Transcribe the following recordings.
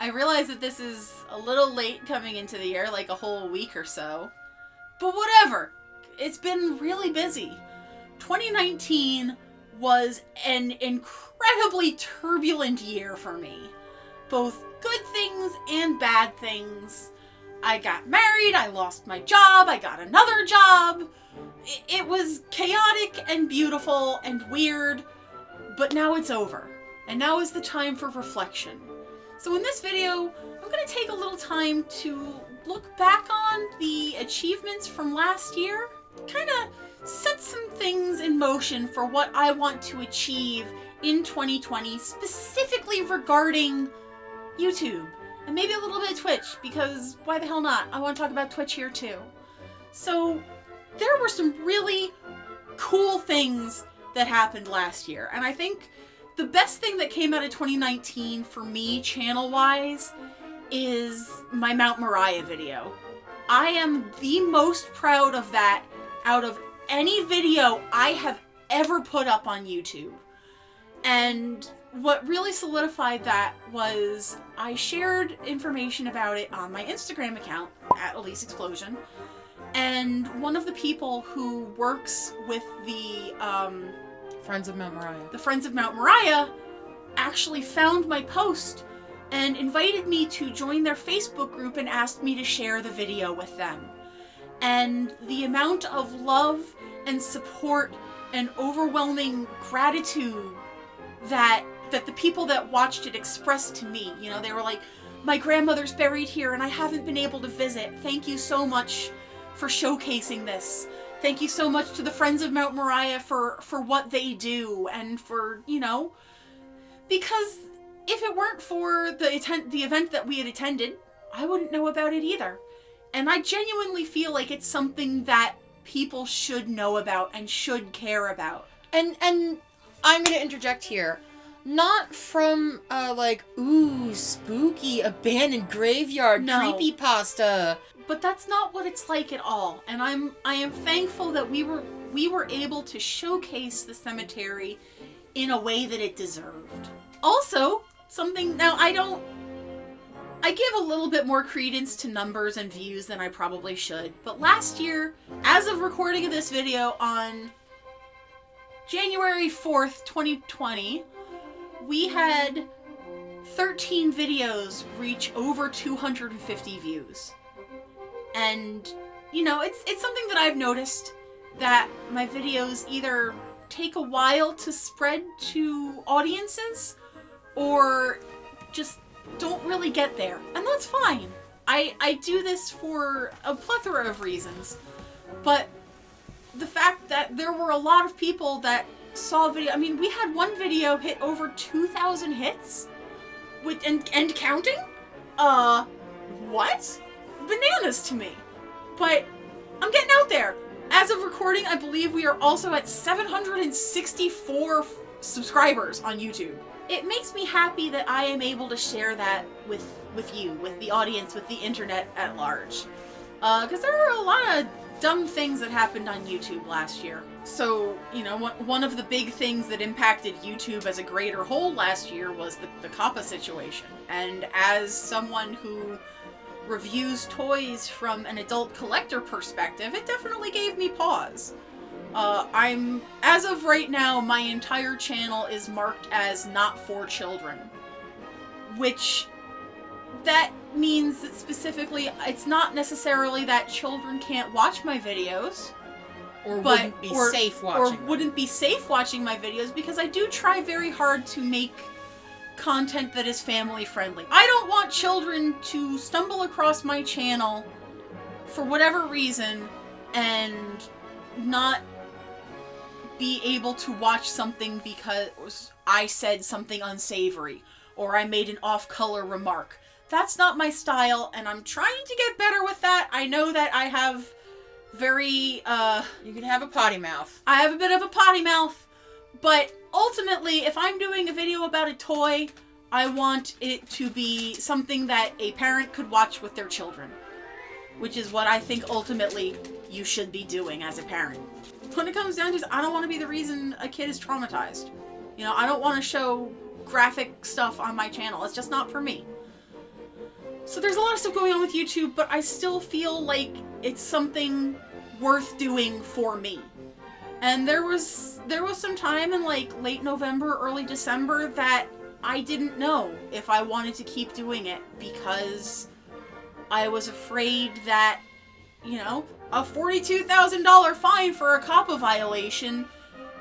realize that this is a little late coming into the year, like a whole week or so. But whatever. It's been really busy. 2019 was an incredibly turbulent year for me. Both good things and bad things. I got married, I lost my job, I got another job. It was chaotic and beautiful and weird, but now it's over. And now is the time for reflection. So in this video, I'm going to take a little time to look back on the achievements from last year, kind of set some things in motion for what I want to achieve in 2020, specifically regarding YouTube, and maybe a little bit of Twitch, because why the hell not? I want to talk about Twitch here too. So there were some really cool things that happened last year, and I think the best thing that came out of 2019 for me, channel-wise, is my Mount Moriah video. I am the most proud of that out of any video I have ever put up on YouTube. And what really solidified that was I shared information about it on my Instagram account, at Elyse Explosion, and one of the people who works with the Friends of Mount Moriah. The Friends of Mount Moriah actually found my post and invited me to join their Facebook group and asked me to share the video with them. And the amount of love and support and overwhelming gratitude that the people that watched it expressed to me, you know, they were like, my grandmother's buried here and I haven't been able to visit. Thank you so much for showcasing this. Thank you so much to the Friends of Mount Moriah for what they do and for, you know, because if it weren't for the event that we had attended, I wouldn't know about it either. And I genuinely feel like it's something that people should know about and should care about. And I'm going to interject here. Not from, like, ooh, spooky, abandoned graveyard, No. creepypasta. But that's not what it's like at all. And I am thankful that we were able to showcase the cemetery in a way that it deserved. Also, something, now I give a little bit more credence to numbers and views than I probably should. But last year, as of recording of this video on January 4th, 2020, we had 13 videos reach over 250 views. And, you know, it's something that I've noticed, that my videos either take a while to spread to audiences or just don't really get there. And that's fine. I do this for a plethora of reasons. But the fact that there were a lot of people that saw a video, I mean, we had one video hit over 2,000 hits and counting? What? Bananas to me. But I'm getting out there. As of recording, I believe we are also at 764 subscribers on YouTube. It makes me happy that I am able to share that with you, with the audience, with the internet at large. Because there were a lot of dumb things that happened on YouTube last year. So, you know, one of the big things that impacted YouTube as a greater whole last year was the COPPA situation. And as someone who reviews toys from an adult collector perspective, it definitely gave me pause. As of right now, my entire channel is marked as not for children. Which, that means that specifically, it's not necessarily that children can't watch my videos. Or wouldn't be safe watching them. Or wouldn't be safe watching my videos, because I do try very hard to make content that is family friendly. I don't want children to stumble across my channel for whatever reason and not be able to watch something because I said something unsavory or I made an off-color remark. That's not my style, and I'm trying to get better with that. I know that I have very, You can have a potty mouth. I have a bit of a potty mouth, but ultimately, if I'm doing a video about a toy, I want it to be something that a parent could watch with their children. Which is what I think ultimately you should be doing as a parent. When it comes down to it, I don't want to be the reason a kid is traumatized. You know, I don't want to show graphic stuff on my channel. It's just not for me. So there's a lot of stuff going on with YouTube, but I still feel like it's something worth doing for me. And there was some time in like late November, early December that I didn't know if I wanted to keep doing it because I was afraid that, you know, a $42,000 fine for a COPPA violation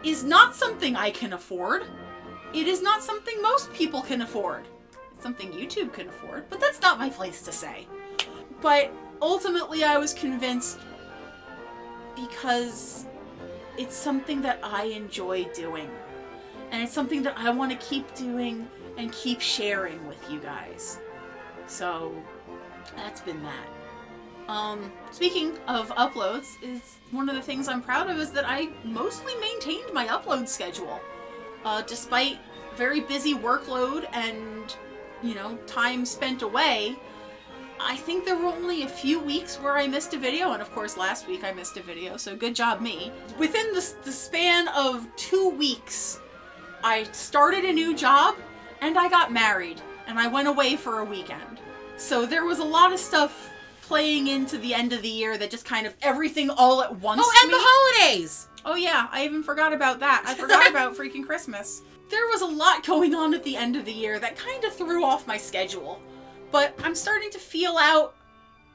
is not something I can afford. It is not something most people can afford. It's something YouTube can afford, but that's not my place to say. But ultimately I was convinced because it's something that I enjoy doing. And it's something that I want to keep doing and keep sharing with you guys. So that's been that. Speaking of uploads, is one of the things I'm proud of is that I mostly maintained my upload schedule. Despite very busy workload and, you know, time spent away, I think there were only a few weeks where I missed a video, and of course last week I missed a video, so good job me. Within the span of 2 weeks, I started a new job, and I got married, and I went away for a weekend. So there was a lot of stuff playing into the end of the year that just kind of everything all at once. Oh, and the holidays! Oh yeah, I even forgot about that. I forgot about freaking Christmas. There was a lot going on at the end of the year that kind of threw off my schedule. But I'm starting to feel out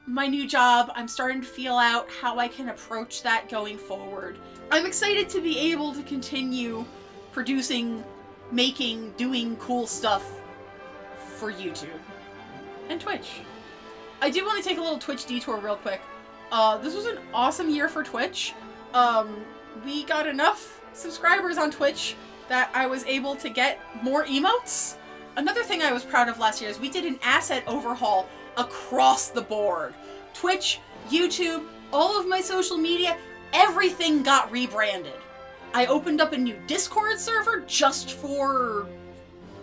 my new job. I'm starting to feel out how I can approach that going forward. I'm excited to be able to continue producing, making, doing cool stuff for YouTube and Twitch. I do want to take a little Twitch detour real quick. This was an awesome year for Twitch. We got enough subscribers on Twitch that I was able to get more emotes. Another thing I was proud of last year is we did an asset overhaul across the board. Twitch, YouTube, all of my social media, everything got rebranded. I opened up a new Discord server just for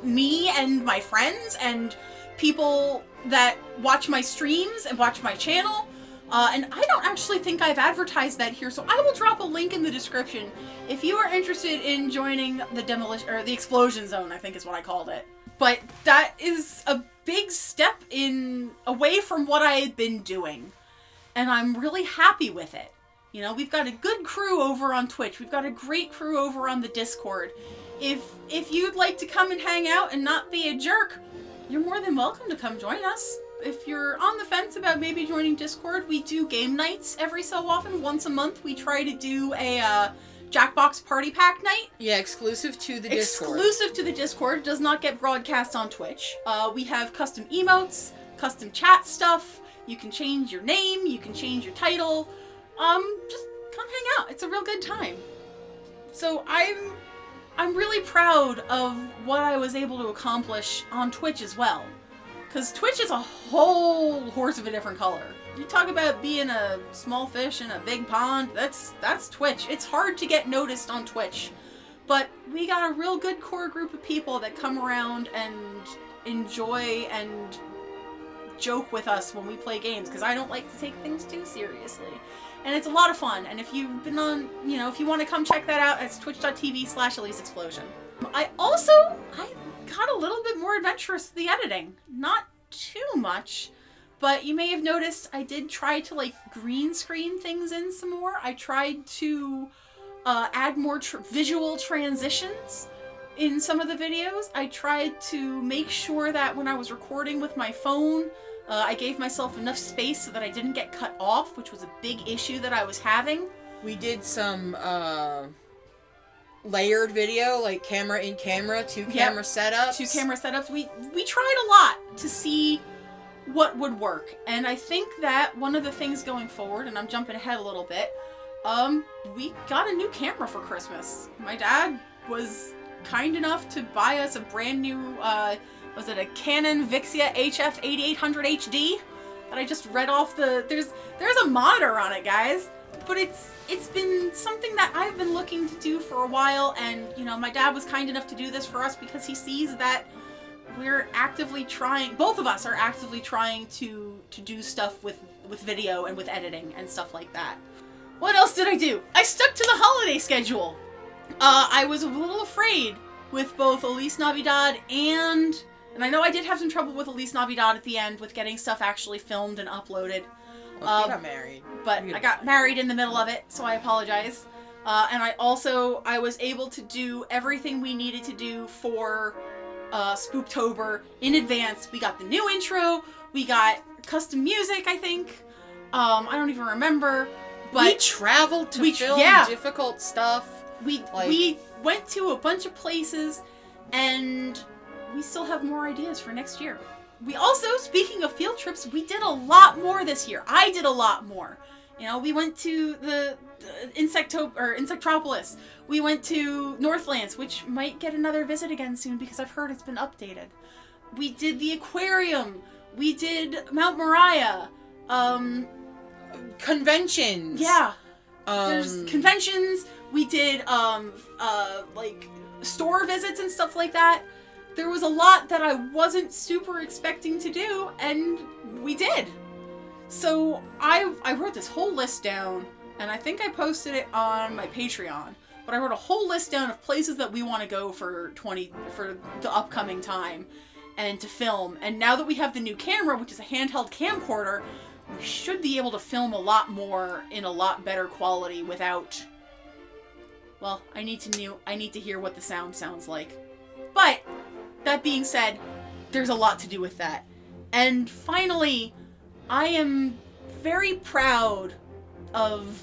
me and my friends and people that watch my streams and watch my channel. And I don't actually think I've advertised that here, so I will drop a link in the description if you are interested in joining the demolition or the explosion zone, I think is what I called it. But that is a big step away from what I had been doing. And I'm really happy with it. You know, we've got a good crew over on Twitch. We've got a great crew over on the Discord. If you'd like to come and hang out and not be a jerk, you're more than welcome to come join us. If you're on the fence about maybe joining Discord, we do game nights every so often. Once a month, we try to do a Jackbox Party Pack night. Yeah, exclusive to the Discord. Exclusive to the Discord. Does not get broadcast on Twitch. We have custom emotes, custom chat stuff. You can change your name. You can change your title. Just come hang out. It's a real good time. So I'm really proud of what I was able to accomplish on Twitch as well. Because Twitch is a whole horse of a different color. You talk about being a small fish in a big pond, that's Twitch. It's hard to get noticed on Twitch. But we got a real good core group of people that come around and enjoy and joke with us when we play games, because I don't like to take things too seriously. And it's a lot of fun, and if you've been on, you know, if you want to come check that out, it's twitch.tv/ElyseExplosion. I got a little bit more adventurous with the editing. Not too much, but you may have noticed I did try to, like, green screen things in some more. I tried to add more visual transitions in some of the videos. I tried to make sure that when I was recording with my phone, I gave myself enough space so that I didn't get cut off, which was a big issue that I was having. We did some layered video, like camera in camera, two camera setups. Two camera setups. We tried a lot to see what would work. And I think that one of the things going forward, and I'm jumping ahead a little bit, we got a new camera for Christmas. My dad was kind enough to buy us a brand new, was it a Canon Vixia HF 8800 HD? That I just read off there's a monitor on it, guys. But it's been something that I've been looking to do for a while, and, you know, my dad was kind enough to do this for us because he sees that we're actively trying, both of us are actively trying to do stuff with video and with editing and stuff like that. What else did I do? I stuck to the holiday schedule. I was a little afraid with both Elyse Navidad and And I know I did have some trouble with Elyse Navidad at the end with getting stuff actually filmed and uploaded. Well, you got married. But I got married in the middle of it, so I apologize. And I was able to do everything we needed to do for Spooktober in advance. We got the new intro, we got custom music, I think. I don't even remember. But we traveled to film difficult stuff. We went to a bunch of places, and we still have more ideas for next year. We also, speaking of field trips, we did a lot more this year. I did a lot more. You know, we went to the Insectropolis. We went to Northlands, which might get another visit again soon because I've heard it's been updated. We did the aquarium. We did Mount Moriah. Conventions. Yeah. There's conventions. We did like store visits and stuff like that. There was a lot that I wasn't super expecting to do, and we did. So I wrote this whole list down, and I think I posted it on my Patreon. But I wrote a whole list down of places that we want to go for the upcoming time and to film. And now that we have the new camera, which is a handheld camcorder, we should be able to film a lot more in a lot better quality without... Well, I need to hear what the sound sounds like. But that being said, there's a lot to do with that. And finally, I am very proud of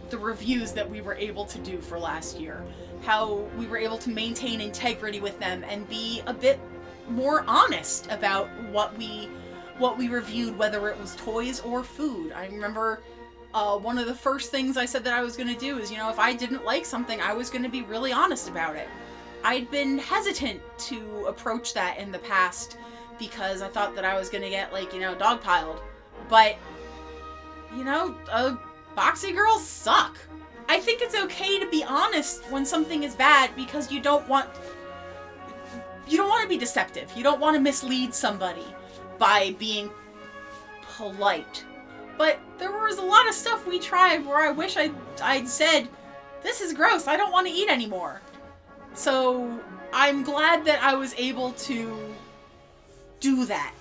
the reviews that we were able to do for last year. How we were able to maintain integrity with them and be a bit more honest about what we reviewed, whether it was toys or food. I remember one of the first things I said that I was going to do is, you know, if I didn't like something, I was going to be really honest about it. I'd been hesitant to approach that in the past because I thought that I was going to get, like, you know, dogpiled. But, you know, boxy girls suck. I think it's okay to be honest when something is bad because you don't want to be deceptive. You don't want to mislead somebody by being polite. But there was a lot of stuff we tried where I wish I'd said, this is gross, I don't want to eat anymore. So I'm glad that I was able to do that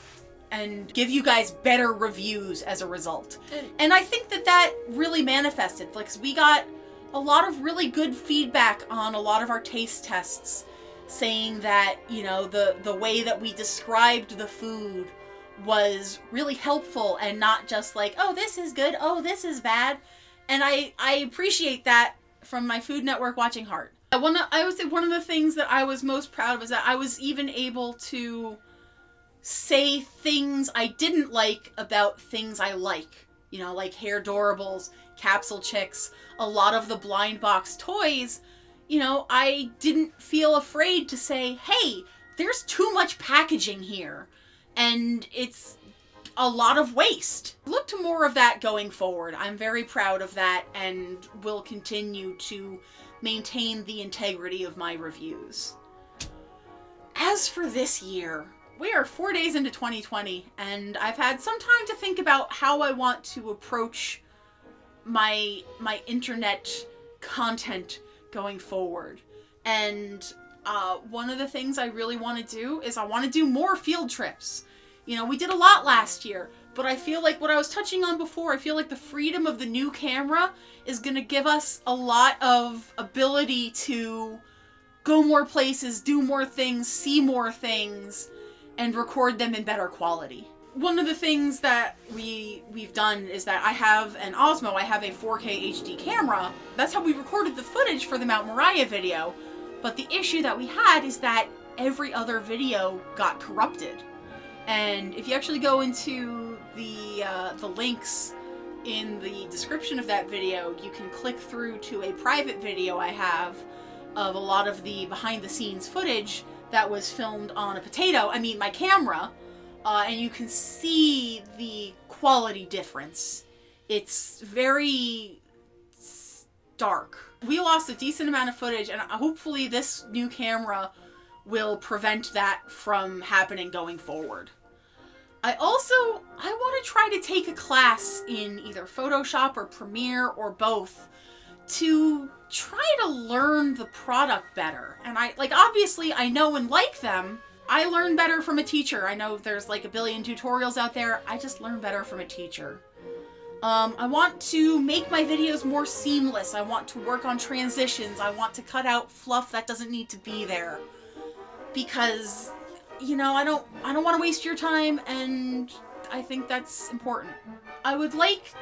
and give you guys better reviews as a result. And I think that really manifested. Like, 'cause we got a lot of really good feedback on a lot of our taste tests, saying that, you know, the way that we described the food was really helpful and not just like, oh, this is good, oh, this is bad. And I appreciate that from my Food Network watching heart. I would say one of the things that I was most proud of is that I was even able to say things I didn't like about things I like. You know, like Hair Doorables, Capsule Chicks, a lot of the blind box toys. You know, I didn't feel afraid to say, hey, there's too much packaging here, and it's a lot of waste. Look to more of that going forward. I'm very proud of that and will continue to maintain the integrity of my reviews. As for this year, we are 4 days into 2020, and I've had some time to think about how I want to approach my internet content going forward. And one of the things I really want to do is I want to do more field trips. You know, we did a lot last year, but I feel like what I was touching on before, I feel like the freedom of the new camera is going to give us a lot of ability to go more places, do more things, see more things, and record them in better quality. One of the things that we've done is that I have an Osmo, I have a 4K HD camera. That's how we recorded the footage for the Mount Moriah video. But the issue that we had is that every other video got corrupted. And if you actually go into the links in the description of that video, you can click through to a private video I have of a lot of the behind-the-scenes footage that was filmed on my camera, and you can see the quality difference. It's very stark. We lost a decent amount of footage, and hopefully this new camera will prevent that from happening going forward. I want to try to take a class in either Photoshop or Premiere or both to try to learn the product better. And obviously I know and like them, I learn better from a teacher. I know there's like a billion tutorials out there. I just learn better from a teacher. I want to make my videos more seamless. I want to work on transitions. I want to cut out fluff that doesn't need to be there. Because, you know, I don't want to waste your time, and I think that's important. I would like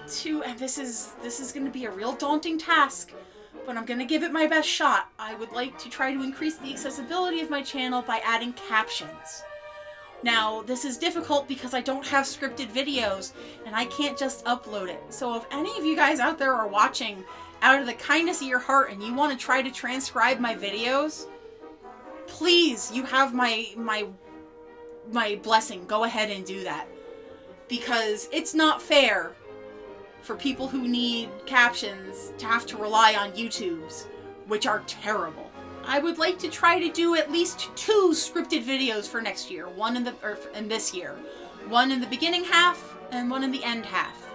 to, and this is going to be a real daunting task, but I'm going to give it my best shot. I would like to try to increase the accessibility of my channel by adding captions. Now, this is difficult because I don't have scripted videos, and I can't just upload it. So if any of you guys out there are watching out of the kindness of your heart and you want to try to transcribe my videos, please, you have my blessing. Go ahead and do that. Because it's not fair for people who need captions to have to rely on YouTubes, which are terrible. I would like to try to do at least 2 scripted videos for next year. One in this year. One in the beginning half and one in the end half.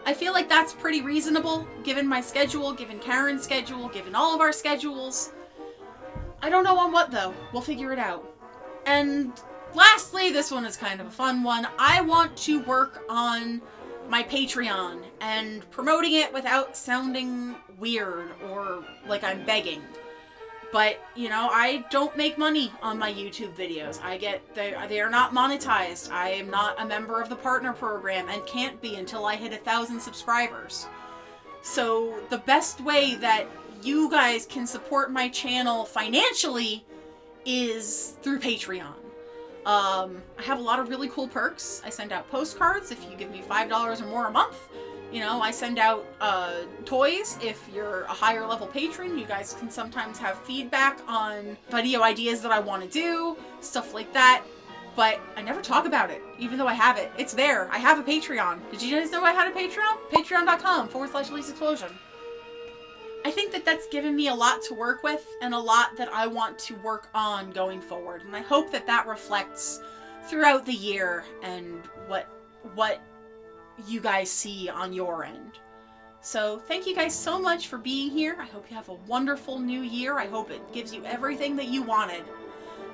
I feel like that's pretty reasonable, given my schedule, given Karen's schedule, given all of our schedules. I don't know on what though. We'll figure it out. And lastly, this one is kind of a fun one. I want to work on my Patreon and promoting it without sounding weird or like I'm begging. But, you know, I don't make money on my YouTube videos. They are not monetized. I am not a member of the partner program and can't be until I hit 1,000 subscribers. So the best way that you guys can support my channel financially is through Patreon. I have a lot of really cool perks. I send out postcards if you give me $5 or more a month. You know, I send out toys if you're a higher level patron. You guys can sometimes have feedback on video ideas that I want to do, stuff like that. But I never talk about it, even though I have it. It's there. I have a Patreon. Did you guys know I had a Patreon? Patreon.com/Elyse Explosion. I think that that's given me a lot to work with and a lot that I want to work on going forward. And I hope that that reflects throughout the year and what you guys see on your end. So thank you guys so much for being here. I hope you have a wonderful new year. I hope it gives you everything that you wanted.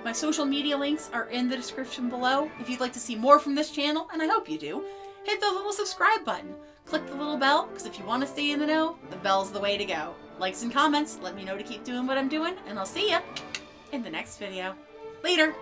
My social media links are in the description below. If you'd like to see more from this channel, and I hope you do, hit the little subscribe button. Click the little bell, because if you want to stay in the know, the bell's the way to go. Likes and comments let me know to keep doing what I'm doing, and I'll see ya in the next video. Later!